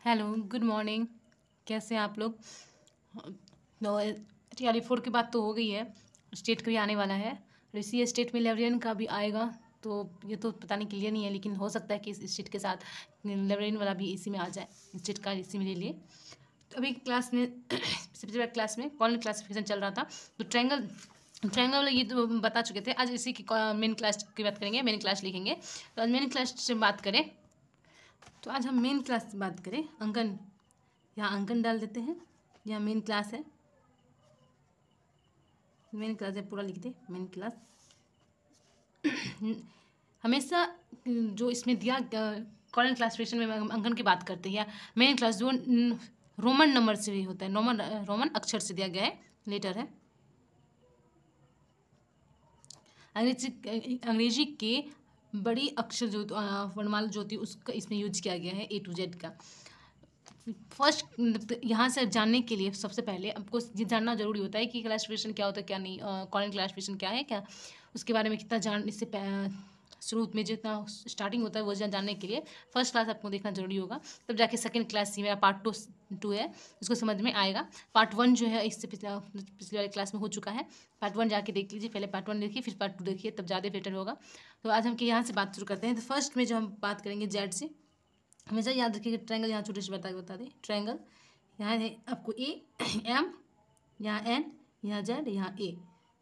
Hello, good morning. कैसे हैं आप लोग? तो टीआरई 4 की बात तो हो गई है। स्टेट का भी आने वाला है और इसी स्टेट में लाइब्रेरियन का भी आएगा। तो ये तो पता नहीं, क्लियर नहीं है, लेकिन हो सकता है कि इस स्टेट के साथ लाइब्रेरियन वाला भी इसी में आ जाए। स्टेट का इसी में ले लिए। तो अभी क्लास में सबसे पहले क्लास में कॉर्नर क्लासिफिकेशन चल रहा था। तो ट्रायंगल ट्रायंगल वाला ये तो बता चुके थे। आज इसी की मेन क्लास की बात करेंगे, मेन क्लास लिखेंगे। तो आज मेन क्लास से बात करें तो आज हम मेन क्लास से बात करें। अंकन, यहाँ अंकन डाल देते हैं। यहाँ मेन क्लास है, मेन क्लास है, पूरा लिख दे मेन क्लास। हमेशा जो इसमें दिया कॉर्नर क्लासिफिकेशन में हम अंकन की बात करते हैं या मेन क्लास जो रोमन नंबर से भी होता है, रोमन अक्षर से दिया गया है, लेटर है। अंग्रेजी के बड़ी अक्षर जो वर्णमाला जो होती है उसका इसमें यूज किया गया है, A to Z का। फर्स्ट यहाँ से जानने के लिए सबसे पहले आपको ये जानना जरूरी होता है कि क्लासिफिकेशन क्या होता है क्या नहीं, कॉर्नर क्लासिफिकेशन क्या है, क्या उसके बारे में कितना जान इससे शुरू में जितना स्टार्टिंग होता है वो जानने के लिए फर्स्ट क्लास आपको देखना जरूरी होगा। तब जाके सेकंड क्लास ही मेरा पार्ट टू है, उसको समझ में आएगा। पार्ट 1 जो है इससे पिछले वाले क्लास में हो चुका है। पार्ट 1 जाके देख लीजिए, पहले पार्ट 1 देखिए फिर पार्ट 2 देखिए, तब ज़्यादा बेटर होगा। तो आज हम यहाँ से बात शुरू करते हैं। तो फर्स्ट में जो हम बात करेंगे जेड से। हमेशा याद रखिएगा ट्रायंगल यहाँ छोटे से बता दें। ट्रायंगल यहाँ है आपको A, M, यहाँ N, यहाँ Z, यहाँ A,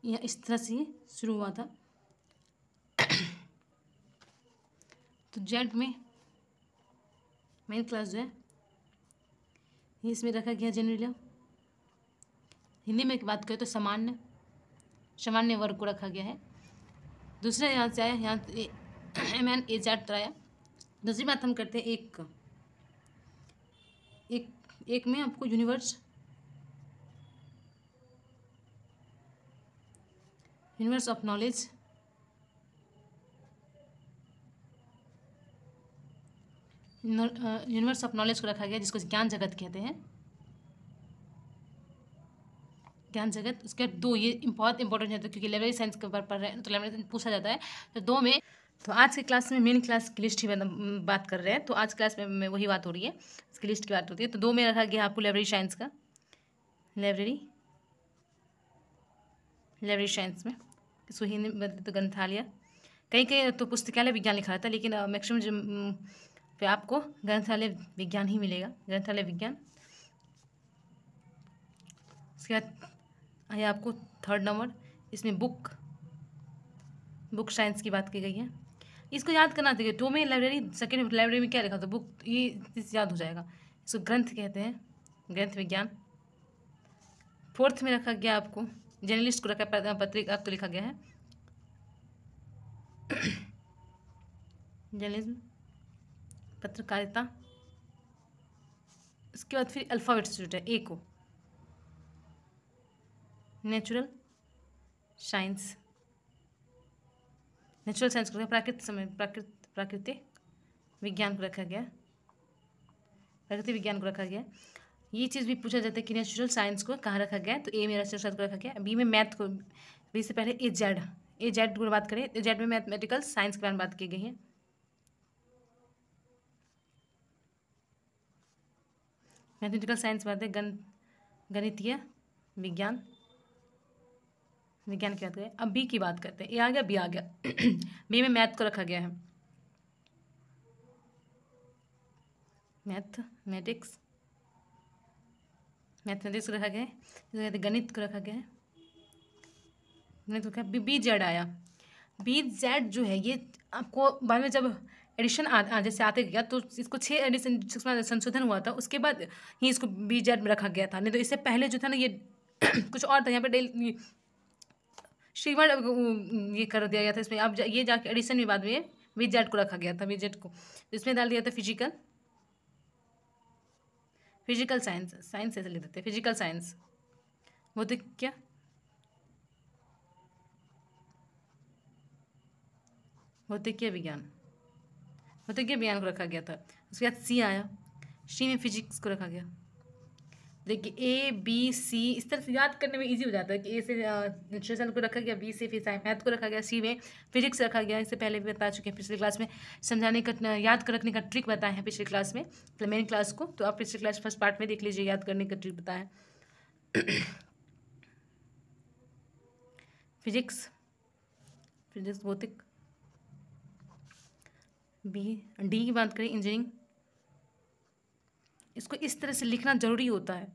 यहाँ इस तरह से ये शुरू हुआ था। तो जेड में मेन क्लास जो है ये इसमें रखा गया जनरली। हिंदी में बात करें तो सामान्य वर्ग को रखा गया है। दूसरा यहाँ से आया, यहाँ MNAZ आया। दूसरी बात हम करते हैं एक में आपको universe of knowledge, universe of knowledge को रखा गया, जिसको ज्ञान जगत कहते हैं। ज्ञान जगत, उसके बाद 2 ये बहुत इंपॉर्टेंट है, तो क्योंकि लाइब्रेरी साइंस के ऊपर पढ़ रहे हैं तो लाइब्रेरी पूछा जाता है। तो 2 में, तो आज की क्लास में मेन क्लास की लिस्ट ही बात कर रहे हैं। तो आज क्लास में वही बात हो रही है, इसकी लिस्ट की बात होती है। तो 2 में रखा गया आपको लाइब्रेरी साइंस का, लाइब्रेरी साइंस में इसको हिंदी में बदले तो ग्रंथालय। कहीं कहीं तो पुस्तकालय विज्ञान लिखा रहता है, लेकिन मैक्सिमम जो पे आपको ग्रंथालय विज्ञान ही मिलेगा, ग्रंथालय विज्ञान। उसके बाद आया आपको 3rd नंबर, इसमें बुक साइंस की बात की गई है। इसको याद करना चाहिए। 2 में लाइब्रेरी, सेकेंड लाइब्रेरी में क्या लिखा था, बुक, ये याद हो जाएगा। इसको ग्रंथ कहते हैं, ग्रंथ विज्ञान। 4th में रखा गया आपको जर्नलिस्ट को रखा, पत्रिका तो लिखा गया है जर्नलिज्म, पत्रकारिता। इसके बाद फिर अल्फ़ाबेट इंस्टीट्यूट है, A को नेचुरल साइंस को रखा, प्राकृतिक विज्ञान को रखा गया, प्राकृतिक विज्ञान को रखा गया। ये चीज़ भी पूछा जाता है कि नेचुरल साइंस को कहाँ रखा गया, तो A में नेचुरल साइंस को रखा गया। B में मैथ को, B से पहले A Z को बात करें, Z में मैथमेटिकल साइंस के बारे में बात की गई है। मैथमेटिकल साइंस बात है, गणितीय विज्ञान की बात करें। अब B की बात करते हैं। A आ गया, B आ गया। B में मैथ को रखा गया है, मैथमेटिक्स को रखा गया है। गणित को रखा गया है, गणित को रखा। B Z आया। B Z जो है ये आपको बाद में जब एडिशन जैसे आते गया तो इसको 6 एडिशन संशोधन हुआ था, उसके बाद ही इसको B Z में रखा गया था। नहीं तो इससे पहले जो था ना ये कुछ और था। यहाँ पे श्रीवर्ण ये कर दिया गया था इसमें। अब ये जाके एडिशन में बाद में B Z को रखा गया था, B Z को। तो इसमें डाल दिया था फिजिकल साइंस ऐसे लिख देते हैं, फिजिकल साइंस। भौतिक विज्ञान को रखा गया था। उसके बाद C आया, C में फिजिक्स को रखा गया। देखिए ए बी सी इस तरह से याद करने में इजी हो जाता है कि ए से न्यूट्रिशन को रखा गया, बी से फिर मैथ को रखा गया, सी में फिजिक्स रखा गया। इससे पहले भी बता चुके हैं पिछले क्लास में, समझाने का याद कर रखने का ट्रिक बताया है पिछले क्लास में, मतलब मेन क्लास को। तो आप पिछले क्लास फर्स्ट पार्ट में देख लीजिए, याद करने का ट्रिक बताया है। फिजिक्स भौतिक। डी की बात करें इंजीनियरिंग। इसको इस तरह से लिखना जरूरी होता है,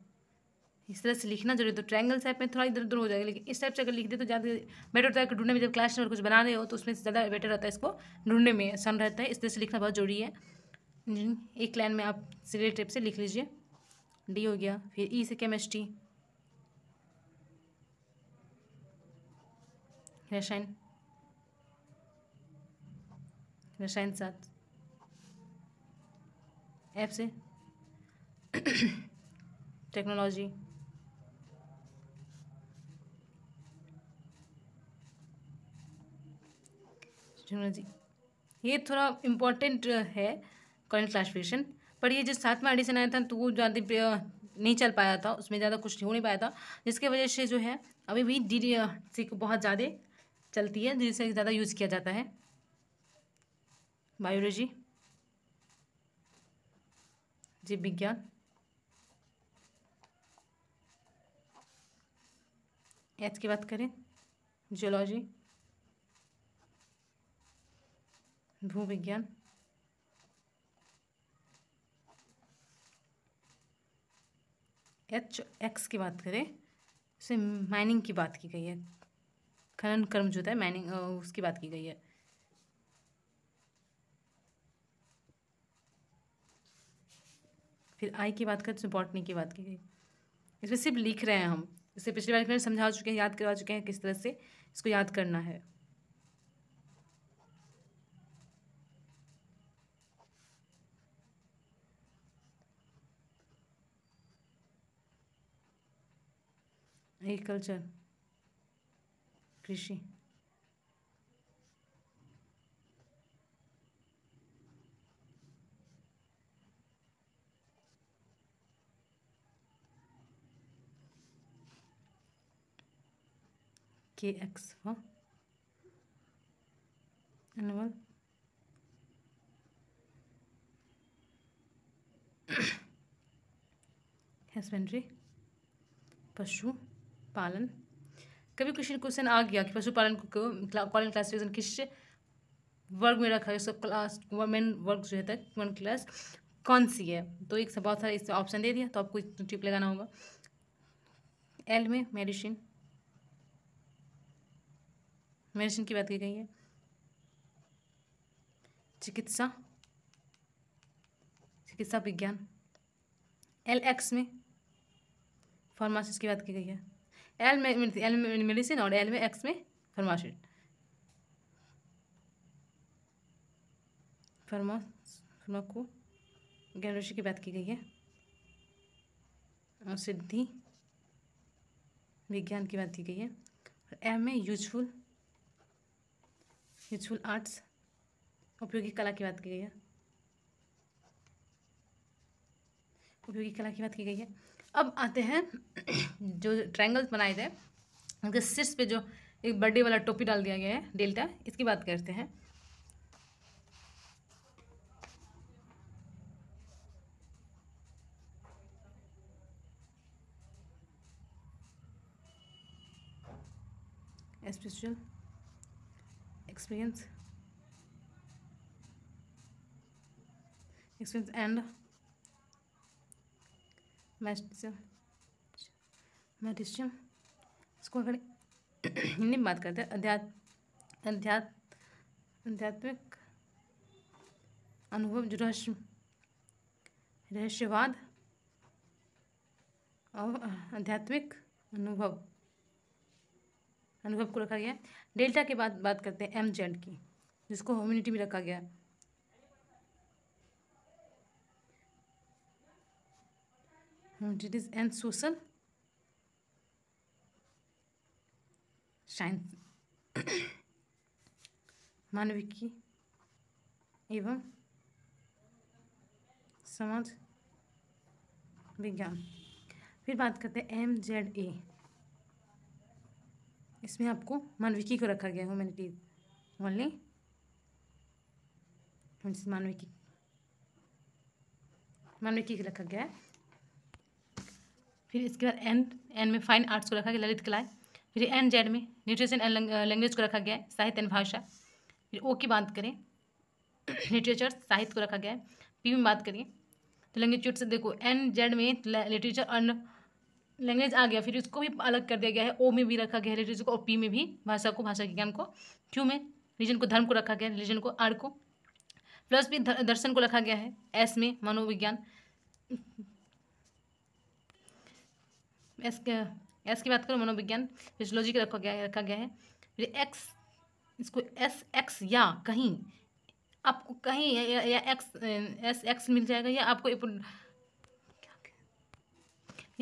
इस तरह से लिखना जरूरी। तो ट्रायंगल टाइप में थोड़ा इधर उधर हो जाएगा, लेकिन इस टाइप से अगर लिख दे तो ज़्यादा बेटर होता है कि ढूंढने में। जब क्लास में कुछ बना रहे हो तो उसमें ज़्यादा बेटर रहता है, इसको ढूंढने में आसान रहता है। इस तरह से लिखना बहुत जरूरी है। एक लाइन में आप सीरियल टाइप से लिख लीजिए। डी हो गया। फिर ई से केमिस्ट्री, रसायन शास्त्र। एफ से टेक्नोलॉजी। टेक्नोलॉजी ये थोड़ा इम्पोर्टेंट है करंट क्लासिफिकेशन, पर ये जो साथ में एडिशन आया था तो वो ज़्यादा नहीं चल पाया था, उसमें ज़्यादा कुछ हो नहीं पाया था, जिसकी वजह से जो है अभी भी डी सी को बहुत ज़्यादा चलती है, जिसे ज़्यादा यूज़ किया जाता है। बायोलॉजी, जीव विज्ञान। एच की बात करें जियोलॉजी, भू विज्ञान। एच एक्स की बात करें उसे माइनिंग की बात की गई है, खनन कर्म जो होता है माइनिंग, उसकी बात की गई है। फिर आई की बात करें तो बॉटनी की बात की गई। इसमें सिर्फ लिख रहे हैं हम, इससे पिछली बार में समझा चुके हैं, याद करवा चुके हैं किस तरह से इसको याद करना है। एग्रीकल्चर, कृषि। के एक्स एनिमल। हस्बेंड्री, पशु पालन। कभी क्वेश्चन आ गया कि पशुपालन को कॉलन क्लासिफिकेशन किस वर्ग में रखा है, उसका क्लास वुमेन वर्ग जो है वन क्लास कौन सी है, तो एक से बहुत सारे इससे ऑप्शन दे दिया, तो आपको टिप लगाना होगा। एल में मेडिसिन, मेडिसिन की बात की गई है। चिकित्सा, चिकित्सा विज्ञान। एल एक्स में फार्मासिस्ट की बात की गई है। एल में मेडिसिन और एल में एक्स में फार्मासिस्ट। फार्मा को ज्ञानऋषि की बात की गई है। और सिद्धि विज्ञान की बात की गई है। और एम में यूजफुल आर्ट्स, उपयोगी कला की बात की गई है। उपयोगी कला की बात की गई है। अब आते हैं जो ट्रायंगल्स बनाए थे उनके शीर्ष पे जो एक बर्थडे वाला टोपी डाल दिया गया है डेल्टा, इसकी बात करते हैं। Spiritual experience and medicine. इसको अगर हिंदी में बात करते हैं आध्यात्मिक अनुभव, जो रहस्यवाद और आध्यात्मिक अनुभव को रखा गया है। डेल्टा के बाद बात करते हैं एम जेड की, जिसको ह्यूमैनिटी में रखा गया है। ह्यूमैनिटीज एंड सोशल साइंस, मानविकी एवं समाज विज्ञान। फिर बात करते हैं MZA। इसमें आपको मानविकी को रखा गया है, ह्यूमैनिटीज ओनली, मानविकी को रखा गया है। फिर इसके बाद एन में फाइन आर्ट्स को रखा गया, ललित कलाएं। फिर NZ में न्यूट्रिशन एंड लैंग्वेज को रखा गया है, साहित्य एंड भाषा। फिर O की बात करें लिटरेचर, साहित्य को रखा गया है। P में बात करिए तो लैंग्वेज से देखो NZ में लिटरेचर एंड लैंग्वेज आ गया, फिर इसको भी अलग कर दिया गया है। O में भी रखा गया है लिटरेचर को, और P में भी भाषा को, भाषा के ज्ञान को। Q में रिलीजन को, धर्म को रखा गया है, रिलीजन को, R को। प्लस भी दर्शन को रखा गया है। S में मनोविज्ञान, एस की बात करो मनोविज्ञान, फिजियोलॉजी का रखा गया है। फिर एक्स, इसको SX या कहीं आपको कहीं या SX मिल जाएगा, या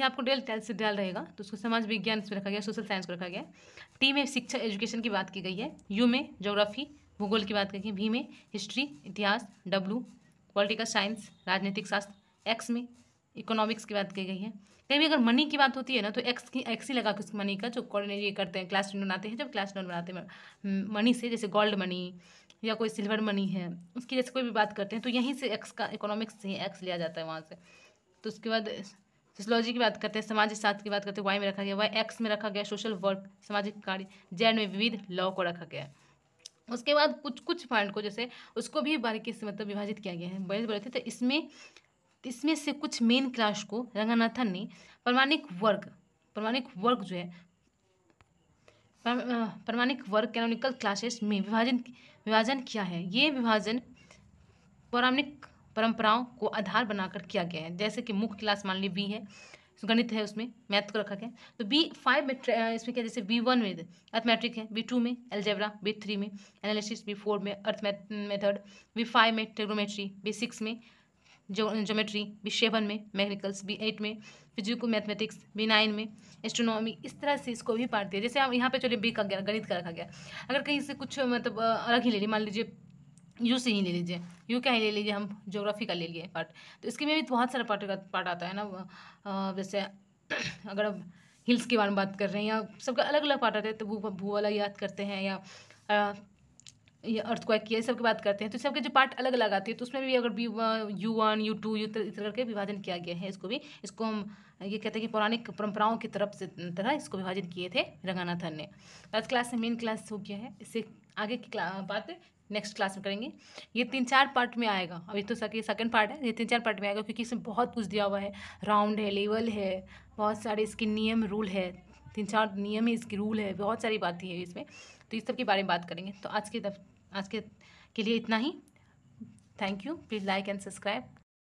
आपको डेल टेल से डेल रहेगा, तो उसको समाज विज्ञान इसमें रखा गया, सोशल साइंस को रखा गया। T में शिक्षा एजुकेशन की बात की गई है। U में ज्योग्राफी भूगोल की बात की गई है। V में हिस्ट्री इतिहास। W पॉलिटिकल साइंस राजनीतिक शास्त्र। X में इकोनॉमिक्स की बात की गई है। कहीं भी अगर मनी की बात होती है ना, तो एक्स ही लगा के उस मनी का जो ये करते हैं, क्लास नोट बनाते हैं, जब क्लास नोट बनाते हैं मनी से, जैसे गोल्ड मनी या कोई सिल्वर मनी है, उसकी जैसे कोई भी बात करते हैं तो यहीं से एक्स का, इकोनॉमिक्स से ही एक्स लिया जाता है वहाँ से। तो उसके बाद सोशलॉजी की बात करते हैं, समाज शास्त्र की बात करते हैं, वाई में रखा गया, वाई एक्स में रखा गया सोशल वर्क सामाजिक कार्य, जेड में विविध लॉ को रखा गया है। उसके बाद कुछ पॉइंट को जैसे उसको भी बारीकी से मतलब विभाजित किया गया है, बड़े थे। तो इसमें से कुछ मेन क्लास को रंगनाथन ने प्रमाणिक वर्ग जो है प्रमाणिक वर्ग कैनोनिकल क्लासेस में विभाजन किया है। ये विभाजन पौराणिक परंपराओं को आधार बनाकर किया गया है। जैसे कि मुख्य क्लास मान ली B है, गणित है, उसमें मैथ को रखा गया। तो B5 में इसमें क्या, जैसे B1 में अर्थमेट्रिक है, B2 में एल्जेब्रा, B3 में एनालिसिस, B4 में अर्थ मेथड, B5 में ट्रिग्नोमेट्री, B6 में ज्योमेट्री, B7 में मैकेनिकल्स, B8 में फिजिकल मैथमेटिक्स, B9 में एस्ट्रोनॉमी। इस तरह से इसको भी पार्ट दिया। जैसे आप यहाँ पे चलिए B का गणित का रखा गया, अगर कहीं से कुछ मतलब अलग ही ले लीजिए, मान लीजिए यू से ही ले लीजिए, यू क्या ही ले लीजिए, हम ज्योग्राफी का ले लिए पार्ट, तो इसके में भी बहुत सारा पार्ट आता है ना। जैसे अगर अब हिल्स के बारे में बात कर रहे हैं, या सबका अलग अलग पार्ट आते हैं, तो भूगोल याद करते हैं, या ये अर्थक्वेक की, सब की बात करते हैं, तो सबके जो पार्ट अलग अलग आती है, तो उसमें भी अगर U1 U2 इस तरह करके विभाजन किया गया है। इसको हम ये कहते हैं कि पौराणिक परंपराओं की तरह इसको विभाजन किए थे रंगनाथन ने। आज क्लास में मेन क्लास हो गया है, इससे आगे की बात नेक्स्ट क्लास में करेंगे। ये 3-4 पार्ट में आएगा, अभी तो सेकंड पार्ट है, ये 3-4 पार्ट में आएगा, क्योंकि इसमें बहुत कुछ दिया हुआ है, राउंड है, लेवल है, बहुत सारे इसके नियम रूल है, 3-4 नियम है, इसकी रूल है, बहुत सारी बातें हैं इसमें, तो इस सब के बारे में बात करेंगे। तो आज के लिए इतना ही। Thank you, please like and subscribe.